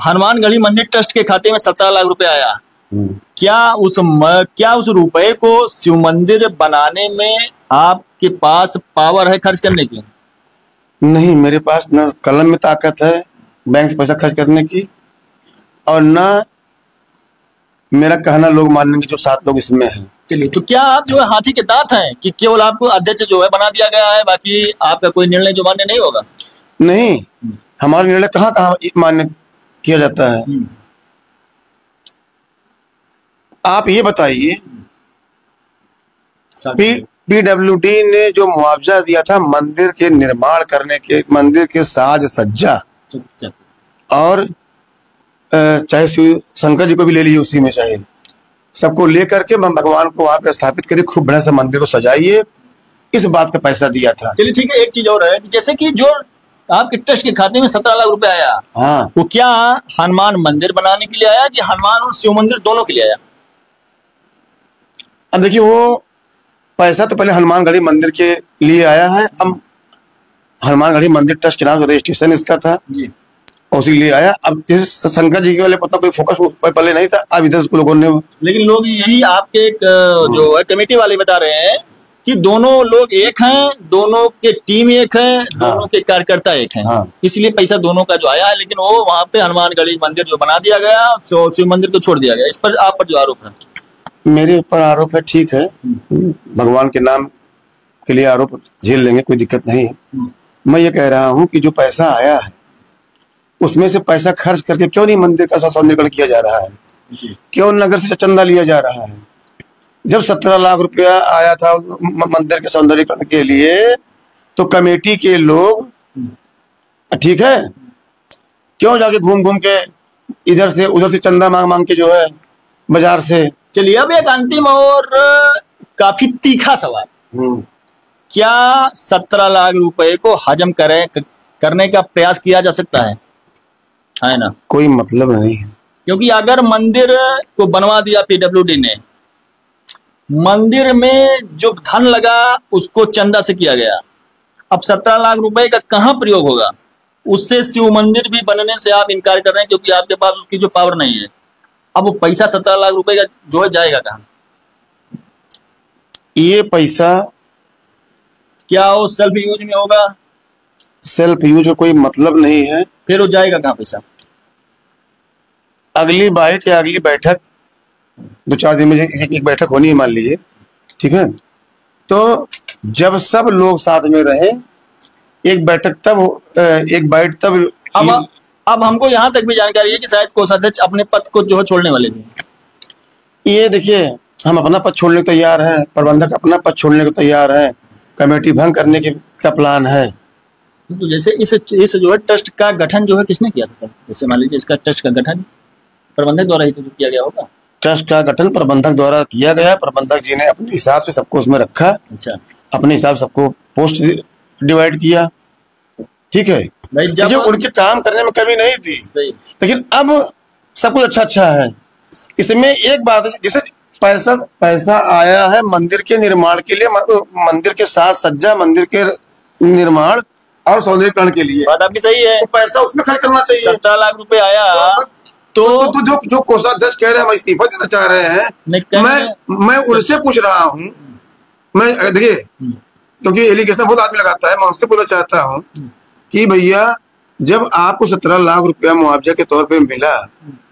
हनुमानगढ़ी मंदिर ट्रस्ट के खाते में 17 लाख रुपए आया। क्या उस रुपए को शिव मंदिर बनाने में आपके पास पावर है खर्च करने की? नहीं, मेरे पास न कलम में ताकत है बैंक से पैसा खर्च करने की, और न मेरा कहना लोग मानेंगे जो 7 लोग इसमें हैं। चलिए, तो क्या आप जो है हाथी के दांत हैं कि केवल आपको अध्यक्ष जो है बना दिया गया है, बाकी आपका कोई निर्णय जो मान्य नहीं होगा? नहीं, हमारा निर्णय कहाँ कहाँ मान्य किया जाता है? आप ये बताइए, पीडब्ल्यूडी ने जो मुआवजा दिया था मंदिर के निर्माण करने के, मंदिर के साज सज्जा, और चाहे शिव शंकर जी को भी ले लीजिए, उसी में चाहे सबको लेकर के भगवान को वहां पे स्थापित करिए, खूब बढ़िया से मंदिर को सजाइए, इस बात का पैसा दिया था। चलिए ठीक है, एक चीज और है, जैसे कि जो आपके ट्रस्ट के खाते में 17 लाख रुपए आया, हाँ, वो क्या हनुमान मंदिर बनाने के लिए आया कि हनुमान और शिव मंदिर दोनों के लिए आया? अब देखिए, वो पैसा तो पहले हनुमानगढ़ी मंदिर के लिए आया है। अब हनुमानगढ़ी मंदिर ट्रस्ट के नाम से रजिस्ट्रेशन इसका था जी, उसी लिए आया। अब जैसे शंकर जी के वाले पता कोई फोकस पहले नहीं था, अब इधर को लोगों ने, लेकिन लोग यही आपके जो है कमेटी वाले बता रहे हैं कि दोनों लोग एक हैं, दोनों के टीम एक है, दोनों के कार्यकर्ता एक हैं, इसलिए पैसा दोनों का जो आया है। लेकिन वो वहां पे हनुमानगढ़ी मंदिर जो बना दिया गया, शिव मंदिर को छोड़ दिया गया। इस पर आप पर जो आरोप है? मेरे ऊपर आरोप है, ठीक है, भगवान के नाम के लिए आरोप झेल लेंगे, कोई दिक्कत नहीं है। मैं ये कह रहा हूँ कि जो पैसा आया है उसमें से पैसा खर्च करके क्यों नहीं मंदिर का सौंदर्यीकरण किया जा रहा है? क्यों नगर से चंदा लिया जा रहा है? जब 17 लाख रुपया आया था मंदिर के सौंदर्यीकरण के लिए, तो कमेटी के लोग, ठीक है, क्यों जाके घूम घूम के इधर से उधर से चंदा मांग मांग के जो है बाजार से। चलिए, अब एक अंतिम और काफी तीखा सवाल, क्या 17 लाख रुपए को हजम करने का प्रयास किया जा सकता है ना? कोई मतलब नहीं है, क्योंकि अगर मंदिर को बनवा दिया पीडब्ल्यूडी ने, मंदिर में जो धन लगा उसको चंदा से किया गया, अब 17 लाख रुपए का कहाँ प्रयोग होगा? उससे शिव मंदिर भी बनने से आप इनकार कर रहे हैं क्योंकि आपके पास उसकी जो पावर नहीं है। अब वो पैसा 17 लाख रुपए का जो है जाएगा कहाँ? ये पैसा क्या वो सेल्फ यूज में होगा? सेल्फ यूज का कोई मतलब नहीं है। फिर वो जाएगा कहाँ पैसा? अगली बाइट या अगली बैठक, 2-4 दिन में एक बैठक होनी है मान लीजिए, ठीक है, तो जब सब लोग साथ में रहे, एक बैठक तब, एक बाइट तब। अब हमको यहाँ तक भी जानकारी है कि शायद कोषाध्यक्ष अपने पद को जो है छोड़ने वाले थे। ये देखिए, हम अपना पद छोड़ने को तैयार हैं, प्रबंधक अपना पद छोड़ने को तैयार है, कमेटी भंग करने का प्लान है। तो जैसे इस जो है ट्रस्ट का गठन जो है किसने किया था? जैसे मान लीजिए इसका ट्रस्ट का गठन प्रबंधक द्वारा ही तो किया गया होगा। ट्रस्ट का गठन प्रबंधक द्वारा किया गया, प्रबंधक जी ने अपने हिसाब से सबको उसमें रखा। अच्छा, अपने हिसाब से सबको पोस्ट डिवाइड किया, ठीक है। जब उनके काम करने में कमी नहीं थी, लेकिन अब सब कुछ अच्छा है। इसमें एक बात है, जैसे पैसा आया है मंदिर के निर्माण के लिए, मंदिर के साज सज्जा, मंदिर के निर्माण और सौंदर्यीकरण के लिए, बात आपकी सही है, तो पैसा उसमें खर्च करना चाहिए। 17 लाख रुपए आया तो जो कोषाध्यक्ष कह रहे हैं हम इस्तीफा देना चाह रहे हैं, मैं उनसे पूछ रहा हूँ, मैं देखिए, क्योंकि एलिगेशन बहुत आदमी लगाता है, मैं उनसे पूछना चाहता हूँ कि भैया, जब आपको 17 लाख रुपया मुआवजा के तौर पे मिला,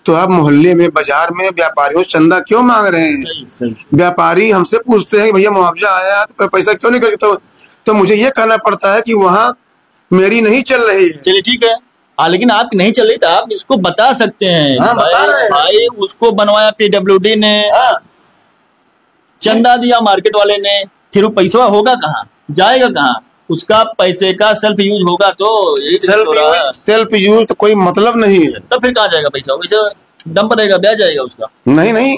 तो आप मोहल्ले में, बाजार में व्यापारियों से चंदा क्यों मांग रहे हैं? व्यापारी हमसे पूछते हैं कि भैया मुआवजा आया तो पैसा क्यों नहीं करते? तो मुझे ये कहना पड़ता है कि वहाँ मेरी नहीं चल रही है। चलिए ठीक है, लेकिन आप नहीं चल रही तो आप इसको बता सकते हैं। हाँ, बता रहे हैं। भाई उसको बनवाया पीडब्ल्यूडी ने, चंदा दिया मार्केट वाले ने, फिर वो पैसा होगा कहाँ, जाएगा कहाँ? उसका पैसे का सेल्फ यूज होगा तो सेल्फ यूज तो कोई मतलब नहीं है। तो फिर कहाँ जाएगा पैसा? वैसे दम पर रहेगा, ब्याज जाएगा उसका? नहीं,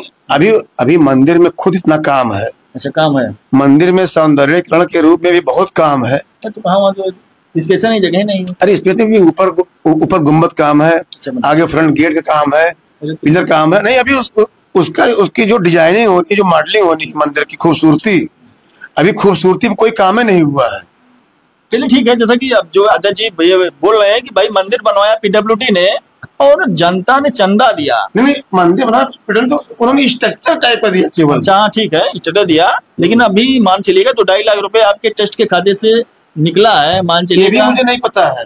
अभी मंदिर में खुद इतना काम है। अच्छा, काम है मंदिर में, सौंदर्यीकरण के रूप में भी बहुत काम है। तो कहाँ वहाँ तो स्पेशल जगह नहीं है। अरे स्पेशल भी ऊपर गुम्बद काम है, आगे फ्रंट गेट का काम है, पिलर काम है। नहीं, अभी उसकी जो डिजाइनिंग होनी, जो मॉडलिंग होनी मंदिर की, खूबसूरती, अभी खूबसूरती में कोई काम ही नहीं हुआ है। चलिए ठीक है, जैसा कि अब जो अध्यक्ष जी भैया बोल रहे हैं कि भाई मंदिर बनवाया पीडब्ल्यूडी ने और जनता ने चंदा दिया। नहीं नहीं, मंदिर बना तो उन्होंने स्ट्रक्चर टाइप का दिया केवल। अच्छा हाँ ठीक है, स्टेटस दिया, लेकिन अभी मान चलिएगा तो 2.5 लाख रुपए आपके ट्रस्ट के खाते से निकला है, मान ये भी चलिएगा। मुझे नहीं पता है।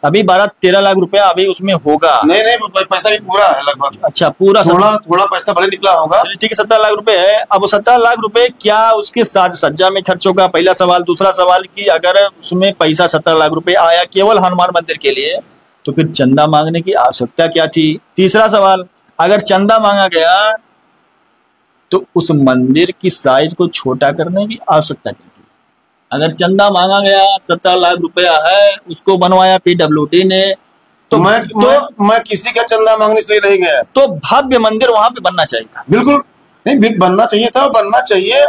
अभी 12-13 लाख रुपया अभी उसमें होगा। नहीं नहीं, पैसा भी पूरा है लगभग। अच्छा पूरा थोड़ा थोड़ा पैसा भले निकला होगा। चलिए ठीक है, 17 लाख रुपए है। अब वो 17 लाख रुपए क्या उसके साज सज्जा में खर्च होगा? पहला सवाल। दूसरा सवाल कि अगर उसमें पैसा 17 लाख रुपए आया केवल हनुमान मंदिर के लिए, तो फिर चंदा मांगने की आवश्यकता क्या थी? तीसरा सवाल, अगर चंदा मांगा गया तो उस मंदिर की साइज को छोटा करने की आवश्यकता क्या थी? अगर चंदा मांगा गया 17 लाख रुपया है, उसको बनवाया पीडब्ल्यूडी ने, तो मैं किसी का चंदा मांगने से नहीं गया। तो भव्य मंदिर वहां पे बनना चाहिए था। बिल्कुल नहीं, बनना चाहिए था, बनना चाहिए।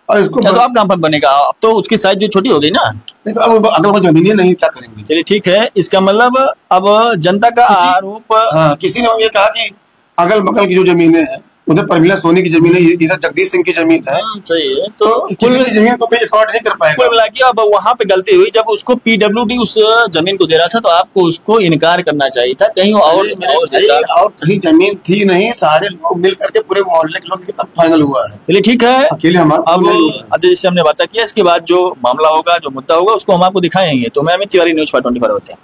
और इसको तो आप कहाँ पर बनेगा? अब तो उसकी साइज जो छोटी हो गई ना। नहीं तो अब अगर वो जमीनें नहीं, क्या करेंगे? चलिए ठीक है, इसका मतलब अब जनता का आरोप। हाँ, किसी ने ये कहा कि अगल बगल की जो जमीनें हैं, उधर प्रमिला सोनी की जमीन है, इधर जगदीश सिंह की जमीन है। सही है, तो किसी की जमीन को कोई रिकॉर्ड नहीं कर पाएगा। कुल मिला के अब वहां पे गलती हुई, जब उसको पीडब्ल्यूडी उस जमीन को दे रहा था तो आपको उसको इनकार करना चाहिए था। कहीं और कहीं जमीन थी नहीं, सारे लोग मिल करके पूरे मोहल्ले के लोग तब फाइनल हुआ है। चलिए ठीक है, अकेले हमारा अब अध्यक्ष से हमने बात किया, इसके बाद जो मामला होगा, जो मुद्दा होगा, उसको हम आपको दिखाएंगे। तो मैं अमित तिवारी, न्यूज़ 524 होते हैं।